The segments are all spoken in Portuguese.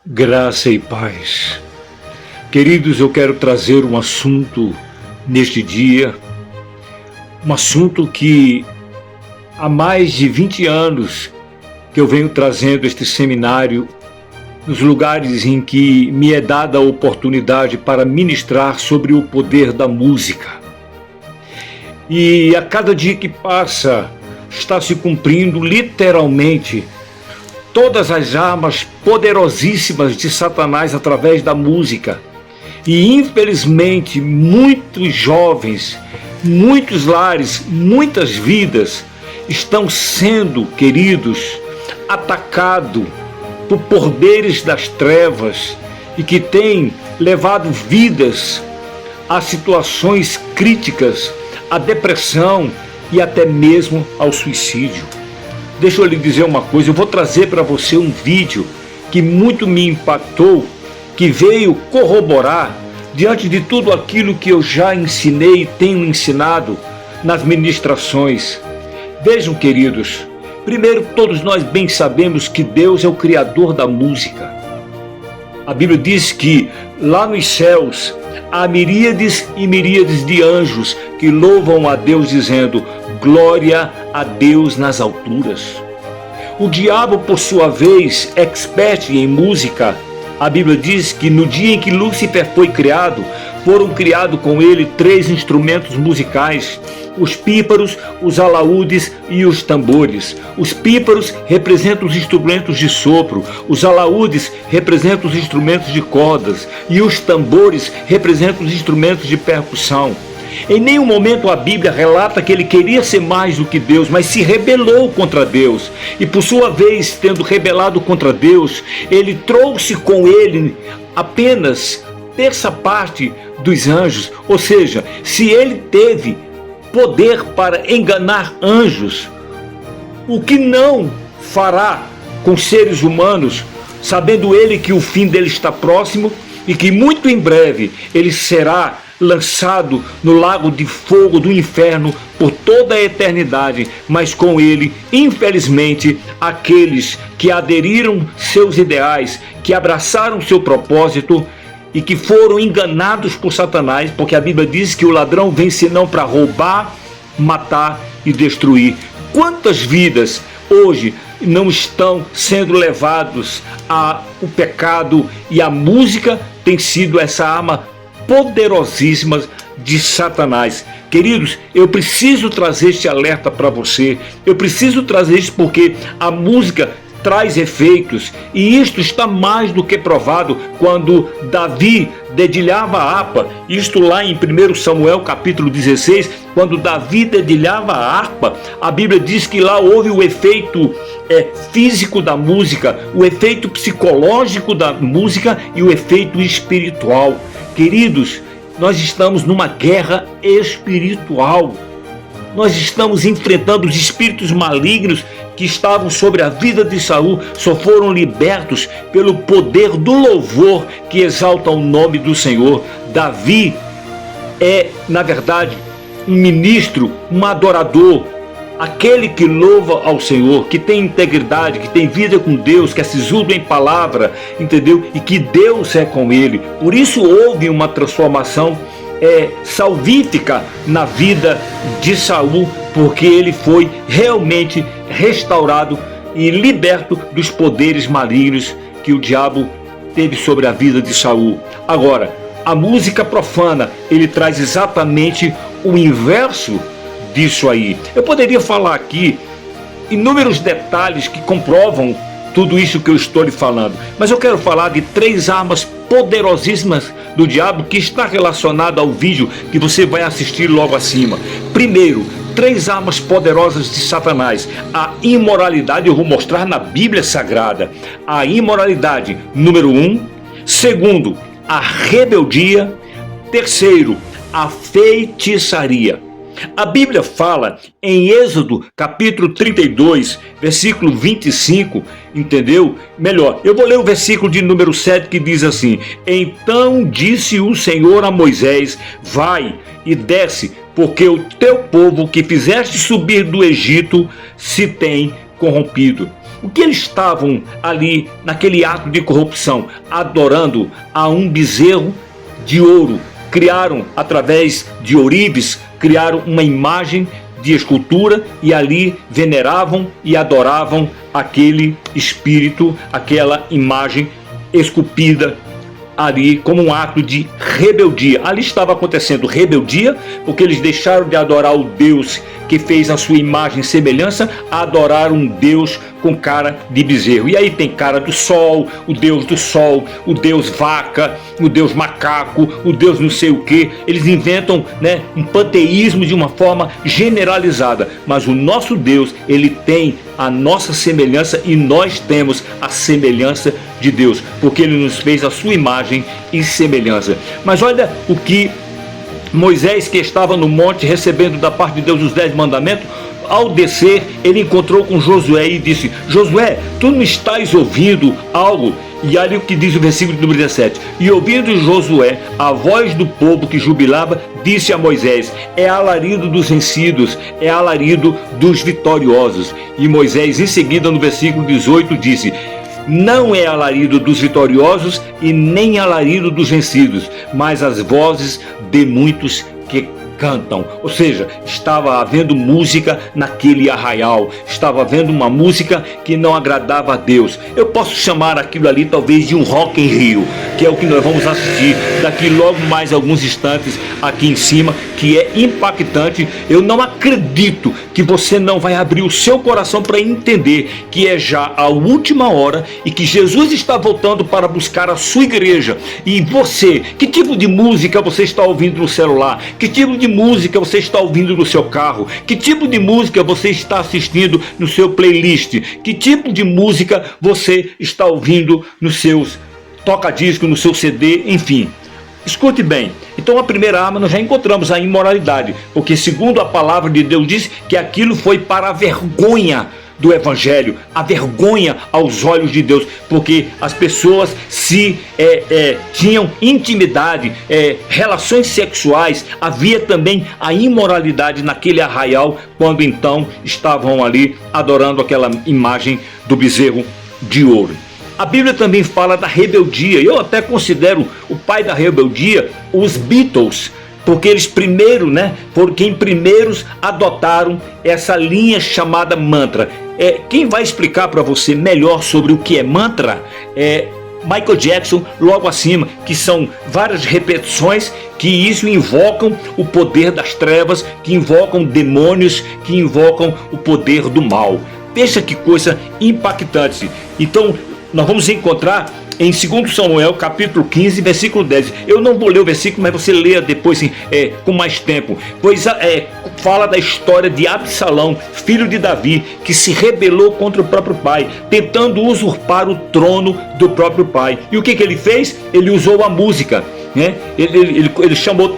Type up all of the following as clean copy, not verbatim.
Graça e paz. Queridos, eu quero trazer um assunto neste dia, um assunto que há mais de 20 anos que eu venho trazendo este seminário nos lugares em que me é dada a oportunidade para ministrar sobre o poder da música. E a cada dia que passa está se cumprindo literalmente todas as armas poderosíssimas de Satanás através da música. E infelizmente muitos jovens, muitos lares, muitas vidas estão sendo, queridos, atacados por poderes das trevas e que têm levado vidas a situações críticas, à depressão e até mesmo ao suicídio. Deixa eu lhe dizer uma coisa, eu vou trazer para você um vídeo que muito me impactou, que veio corroborar diante de tudo aquilo que eu já ensinei e tenho ensinado nas ministrações. Vejam, queridos, primeiro, todos nós bem sabemos que Deus é o Criador da música. A Bíblia diz que lá nos céus há miríades e miríades de anjos que louvam a Deus dizendo: glória a Deus nas alturas. O diabo, por sua vez, expert em música, a Bíblia diz que no dia em que Lúcifer foi criado, foram criados com ele 3 instrumentos musicais: os pífaros, os alaúdes e os tambores. Os pífaros representam os instrumentos de sopro, os alaúdes representam os instrumentos de cordas e os tambores representam os instrumentos de percussão. Em nenhum momento a Bíblia relata que ele queria ser mais do que Deus, mas se rebelou contra Deus. E por sua vez, tendo rebelado contra Deus, ele trouxe com ele apenas terça parte dos anjos. Ou seja, se ele teve poder para enganar anjos, o que não fará com seres humanos, sabendo ele que o fim dele está próximo e que muito em breve ele será lançado no lago de fogo do inferno por toda a eternidade, mas com ele, infelizmente, aqueles que aderiram seus ideais, que abraçaram seu propósito e que foram enganados por Satanás, porque a Bíblia diz que o ladrão vem senão para roubar, matar e destruir. Quantas vidas hoje não estão sendo levados ao pecado, e a música tem sido essa arma poderosíssima de Satanás. Queridos, eu preciso trazer este alerta para você. Eu preciso trazer isso porque a música traz efeitos, e isto está mais do que provado quando Davi dedilhava a harpa. Isto lá em 1 Samuel capítulo 16, quando Davi dedilhava a harpa, a Bíblia diz que lá houve o efeito físico da música, o efeito psicológico da música e o efeito espiritual. Queridos, nós estamos numa guerra espiritual. Nós estamos enfrentando os espíritos malignos que estavam sobre a vida de Saul, só foram libertos pelo poder do louvor que exalta o nome do Senhor. Davi é, na verdade, um ministro, um adorador, aquele que louva ao Senhor, que tem integridade, que tem vida com Deus, que é sisudo em palavra, entendeu? E que Deus é com ele. Por isso houve uma transformação salvífica na vida de Saul, porque ele foi realmente restaurado e liberto dos poderes malignos que o diabo teve sobre a vida de Saul. Agora, a música profana, ele traz exatamente o inverso disso aí. Eu poderia falar aqui inúmeros detalhes que comprovam tudo isso que eu estou lhe falando, mas eu quero falar de 3 armas poderosíssimas do diabo que está relacionado ao vídeo que você vai assistir logo acima. Primeiro, 3 armas poderosas de Satanás. A imoralidade, eu vou mostrar na Bíblia Sagrada. A imoralidade, número 1. Segundo, a rebeldia. Terceiro, a feitiçaria. A Bíblia fala em Êxodo capítulo 32, versículo 25, entendeu? Melhor, eu vou ler o versículo de número 7 que diz assim: então disse o Senhor a Moisés: vai e desce, porque o teu povo que fizeste subir do Egito se tem corrompido. O que eles estavam ali naquele ato de corrupção? Adorando a um bezerro de ouro. Criaram, através de ouribes, criaram uma imagem de escultura e ali veneravam e adoravam aquele espírito, aquela imagem esculpida ali como um ato de rebeldia. Ali estava acontecendo rebeldia, porque eles deixaram de adorar o Deus que fez a sua imagem e semelhança, a adorar um Deus com cara de bezerro. E aí tem cara do sol, o Deus vaca, o Deus macaco, o Deus não sei o que. Eles inventam, né, um panteísmo de uma forma generalizada. Mas o nosso Deus, ele tem a nossa semelhança e nós temos a semelhança de Deus, porque ele nos fez a sua imagem e semelhança. Mas olha o que Moisés, que estava no monte recebendo da parte de Deus os 10 mandamentos, ao descer, ele encontrou com Josué e disse: Josué, tu não estás ouvindo algo? E olha o que diz o versículo número 17: E ouvindo Josué a voz do povo que jubilava, disse a Moisés: É alarido dos vencidos, é alarido dos vitoriosos. E Moisés, em seguida, no versículo 18, disse: Não é alarido dos vitoriosos e nem alarido dos vencidos, mas as vozes de muitos que cantam. Ou seja, estava havendo música naquele arraial, estava havendo uma música que não agradava a Deus. Eu posso chamar aquilo ali talvez de um Rock in Rio, que é o que nós vamos assistir daqui logo mais alguns instantes aqui em cima, que é impactante. Eu não acredito que você não vai abrir o seu coração para entender que é já a última hora e que Jesus está voltando para buscar a sua igreja. E você, que tipo de música você está ouvindo no celular? Que tipo de música você está ouvindo no seu carro? Que tipo de música você está assistindo no seu playlist? Que tipo de música você está ouvindo nos seus toca-disco, no seu CD, enfim? Escute bem. Então a primeira arma nós já encontramos a imoralidade, porque segundo a palavra de Deus diz que aquilo foi para a vergonha do Evangelho, a vergonha aos olhos de Deus, porque as pessoas tinham intimidade, relações sexuais, havia também a imoralidade naquele arraial, quando então estavam ali adorando aquela imagem do bezerro de ouro. A Bíblia também fala da rebeldia. Eu até considero o pai da rebeldia os Beatles, porque eles primeiro, foram quem primeiros adotaram essa linha chamada mantra. Quem vai explicar para você melhor sobre o que é mantra é Michael Jackson, logo acima, que são várias repetições que isso invocam o poder das trevas, que invocam demônios, que invocam o poder do mal. Veja que coisa impactante. Então, nós vamos encontrar em 2 Samuel, capítulo 15, versículo 10. Eu não vou ler o versículo, mas você leia depois com mais tempo. Pois fala da história de Absalão, filho de Davi, que se rebelou contra o próprio pai, tentando usurpar o trono do próprio pai. E o que ele fez? Ele usou a música. Ele chamou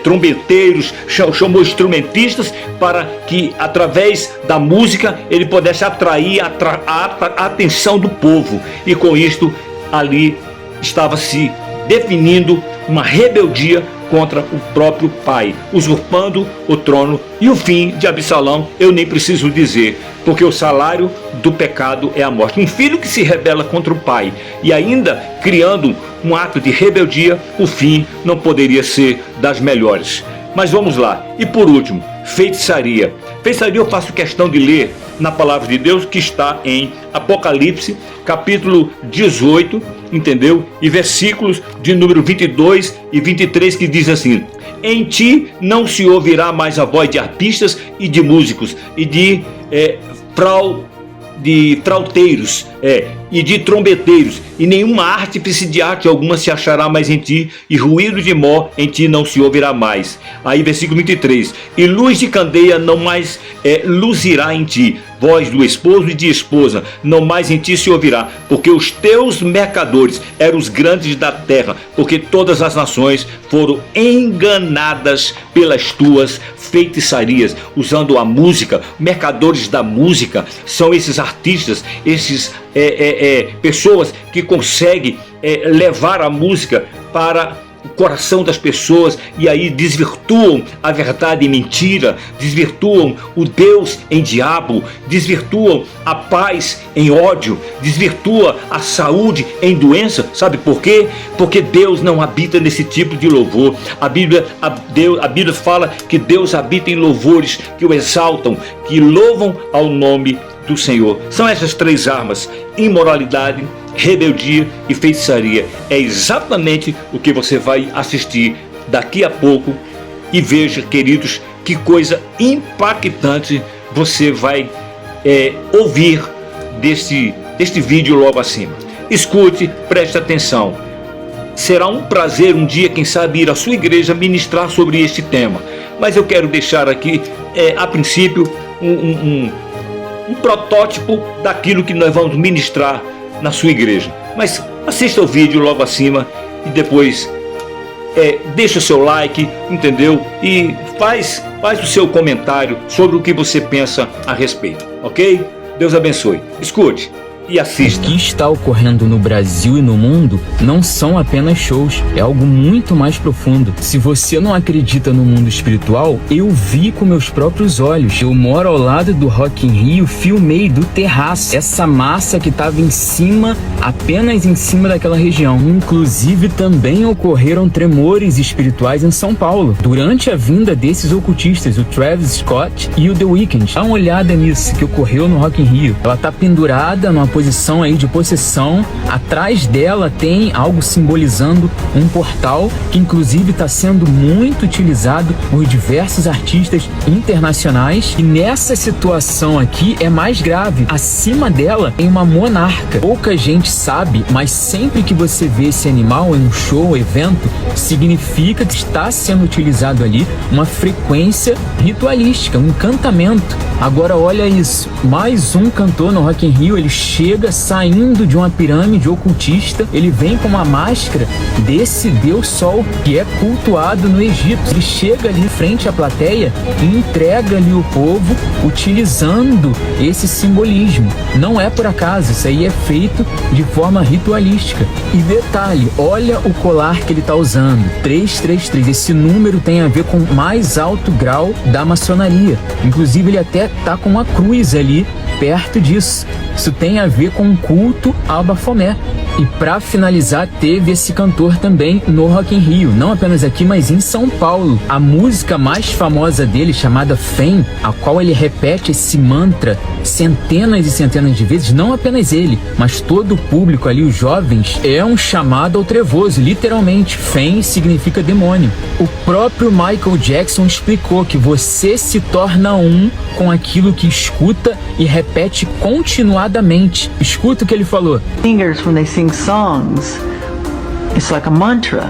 trombeteiros, chamou instrumentistas para que através da música ele pudesse atrair a atenção do povo, e com isto ali estava se definindo uma rebeldia contra o próprio pai, usurpando o trono. E o fim de Absalão eu nem preciso dizer, porque o salário do pecado é a morte. Um filho que se rebela contra o pai e ainda criando um ato de rebeldia, o fim não poderia ser das melhores. Mas vamos lá. E por último, feitiçaria. Feitiçaria eu faço questão de ler na palavra de Deus, que está em Apocalipse, capítulo 18, entendeu? E versículos de número 22 e 23, que diz assim: Em ti não se ouvirá mais a voz de arpistas e de músicos, e de trauteiros, e de trombeteiros, e nenhuma artífice de arte alguma se achará mais em ti, e ruído de mó em ti não se ouvirá mais. Aí versículo 23, e luz de candeia não mais luzirá em ti, voz do esposo e de esposa não mais em ti se ouvirá, porque os teus mercadores eram os grandes da terra, porque todas as nações foram enganadas pelas tuas feitiçarias, usando a música. Mercadores da música são esses artistas, esses pessoas que conseguem levar a música para coração das pessoas e aí desvirtuam a verdade em mentira, desvirtuam o Deus em diabo, desvirtuam a paz em ódio, desvirtua a saúde em doença. Sabe por quê? Porque Deus não habita nesse tipo de louvor. A Bíblia fala que Deus habita em louvores que o exaltam, que louvam ao nome do Senhor. São essas três armas: imoralidade, rebeldia e feitiçaria. É exatamente o que você vai assistir daqui a pouco. E veja, queridos, que coisa impactante você vai ouvir deste vídeo logo acima. Escute, preste atenção. Será um prazer um dia, quem sabe, ir à sua igreja ministrar sobre este tema. Mas eu quero deixar aqui, a princípio, um protótipo daquilo que nós vamos ministrar na sua igreja. Mas assista o vídeo logo acima e depois deixa o seu like, entendeu? E faz o seu comentário sobre o que você pensa a respeito, ok? Deus abençoe. Escute e assista. O que está ocorrendo no Brasil e no mundo não são apenas shows, é algo muito mais profundo. Se você não acredita no mundo espiritual, eu vi com meus próprios olhos. Eu moro ao lado do Rock in Rio, filmei do terraço essa massa que estava em cima, apenas em cima daquela região. Inclusive também ocorreram tremores espirituais em São Paulo, durante a vinda desses ocultistas, o Travis Scott e o The Weeknd. Dá uma olhada nisso que ocorreu no Rock in Rio. Ela está pendurada numa posição aí de possessão. Atrás dela tem algo simbolizando um portal que inclusive está sendo muito utilizado por diversos artistas internacionais. E nessa situação aqui é mais grave. Acima dela tem uma monarca. Pouca gente sabe, mas sempre que você vê esse animal em um show, evento, significa que está sendo utilizado ali uma frequência ritualística, um encantamento. Agora olha isso, mais um cantor no Rock in Rio, ele chega saindo de uma pirâmide ocultista, ele vem com uma máscara desse Deus Sol que é cultuado no Egito. Ele chega ali frente à plateia e entrega ali o povo utilizando esse simbolismo. Não é por acaso, isso aí é feito de forma ritualística. E detalhe, olha o colar que ele está usando, 333. Esse número tem a ver com o mais alto grau da maçonaria. Inclusive ele até tá com uma cruz ali perto disso. Isso tem a ver com o culto ao Bafomé. E para finalizar, teve esse cantor também no Rock in Rio, não apenas aqui, mas em São Paulo. A música mais famosa dele, chamada Fém, a qual ele repete esse mantra centenas e centenas de vezes, não apenas ele, mas todo o público ali, os jovens, é um chamado ao trevoso, literalmente. Fém significa demônio. O próprio Michael Jackson explicou que você se torna um com aquilo que escuta e repete continuadamente. Escuta o que ele falou. Singers, when they sing songs, it's like a mantra.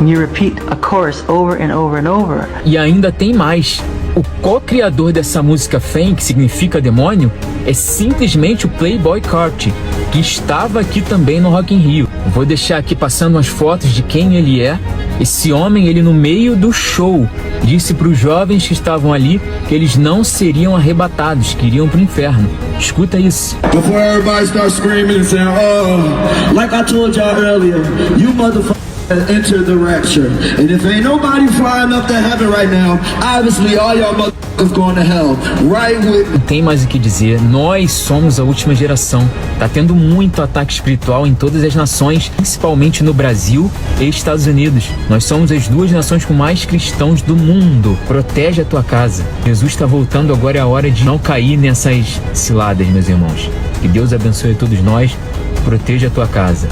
You repeat a chorus over and over and over. E ainda tem mais. O co-criador dessa música Fém, que significa demônio, é simplesmente o Playboi Carti, que estava aqui também no Rock in Rio. Vou deixar aqui passando umas fotos de quem ele é. Esse homem, ele no meio do show, disse para os jovens que estavam ali que eles não seriam arrebatados, que iriam para o inferno. Escuta isso. Before everybody starts screaming and saying, oh, like I told y'all earlier, you motherfuckers enter the rapture. And if ain't nobody flying up to heaven right now, obviously all y'all motherfuckers going to hell. Right with... Não tem mais o que dizer, nós somos a última geração. Tá tendo muito ataque espiritual em todas as nações, principalmente no Brasil e Estados Unidos. Nós somos as duas nações com mais cristãos do mundo. Protege a tua casa. Jesus está voltando, agora é a hora de não cair nessas ciladas, meus irmãos. Que Deus abençoe a todos nós. Proteja a tua casa.